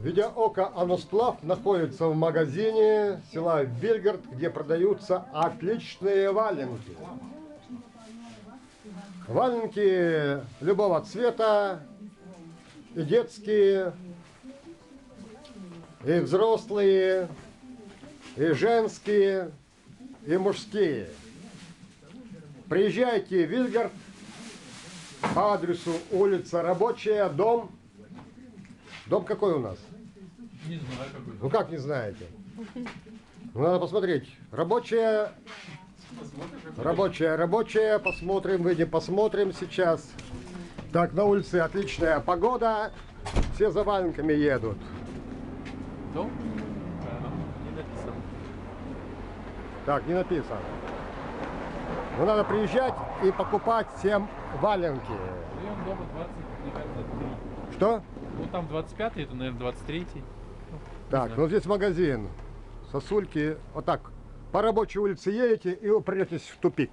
Видеоока Анусплав находится в магазине села Вельгард, где продаются отличные валенки. Валенки любого цвета, и детские, и взрослые, и женские, и мужские. Приезжайте в Вельгард по адресу улица Рабочая, дом. Дом какой у нас? Не знаю какой. Ну как не знаете? Ну, надо посмотреть. Рабочая, рабочая. Посмотрим, выйдем, посмотрим сейчас. Так, на улице отличная погода. Все за валенками едут. Дом? Не написано. Так, не написано. Ну, надо приезжать и покупать всем валенки. Прием дома 23. Что? Ну там 25, это, наверное, 23. Так, ну здесь магазин. Сосульки. Вот так. По рабочей улице едете и вы придетесь в тупик.